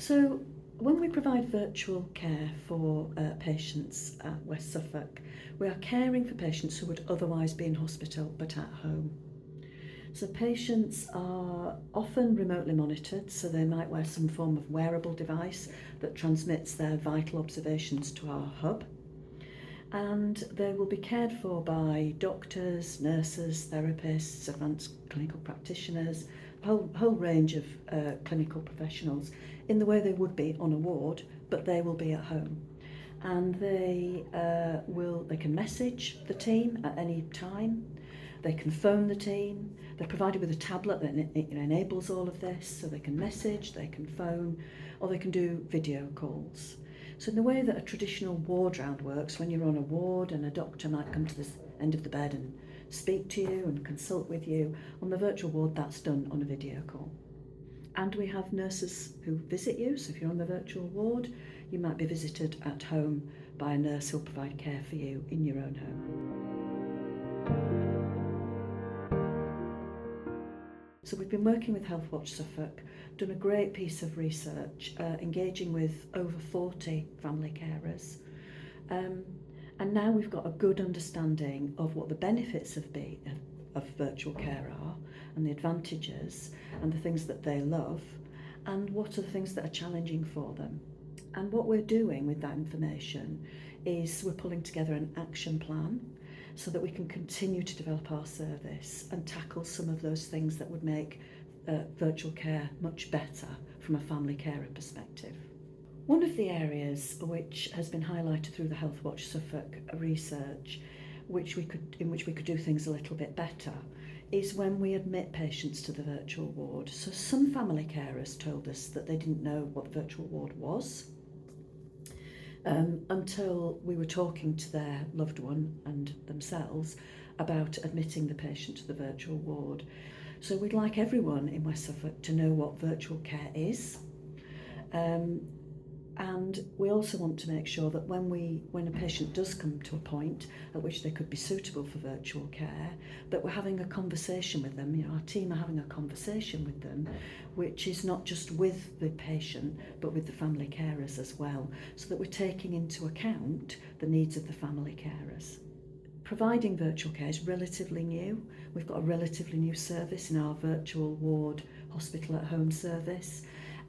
So when we provide virtual care for patients at West Suffolk, we are caring for patients who would otherwise be in hospital but at home. So patients are often remotely monitored, so they might wear some form of wearable device that transmits their vital observations to our hub. And they will be cared for by doctors, nurses, therapists, advanced clinical practitioners, a whole range of clinical professionals in the way they would be on a ward, but they will be at home. And they can message the team at any time. They can phone the team. They're provided with a tablet that enables all of this, so they can message, they can phone, or they can do video calls. So in the way that a traditional ward round works, when you're on a ward and a doctor might come to the end of the bed and speak to you and consult with you, on the virtual ward that's done on a video call. And we have nurses who visit you, so if you're on the virtual ward, you might be visited at home by a nurse who'll provide care for you in your own home. So we've been working with Healthwatch Suffolk, done a great piece of research, engaging with over 40 family carers. And now we've got a good understanding of what the benefits of virtual care are, and the advantages, and the things that they love, and what are the things that are challenging for them. And what we're doing with that information is we're pulling together an action plan so that we can continue to develop our service and tackle some of those things that would make virtual care much better from a family carer perspective. One of the areas which has been highlighted through the Healthwatch Suffolk research, in which we could do things a little bit better, is when we admit patients to the virtual ward. So some family carers told us that they didn't know what the virtual ward was until we were talking to their loved one and themselves about admitting the patient to the virtual ward. So we'd like everyone in West Suffolk to know what virtual care is. And we also want to make sure that when a patient does come to a point at which they could be suitable for virtual care, that we're having a conversation with them. Our team are having a conversation with them, which is not just with the patient, but with the family carers as well, so that we're taking into account the needs of the family carers. Providing virtual care is relatively new. We've got a relatively new service in our virtual ward hospital at home service.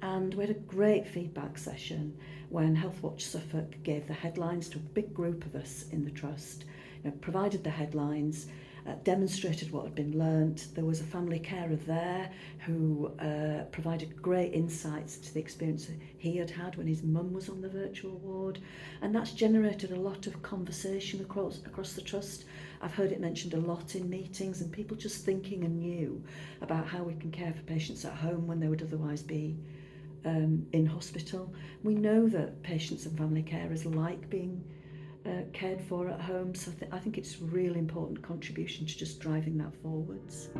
And we had a great feedback session when Healthwatch Suffolk gave the headlines to a big group of us in the trust, provided the headlines, demonstrated what had been learnt. There was a family carer there who provided great insights to the experience he had had when his mum was on the virtual ward, and that's generated a lot of conversation across the trust. I've heard it mentioned a lot in meetings, and people just thinking anew about how we can care for patients at home when they would otherwise be in hospital. We know that patients and family carers like being cared for at home, so I think it's a really important contribution to just driving that forwards.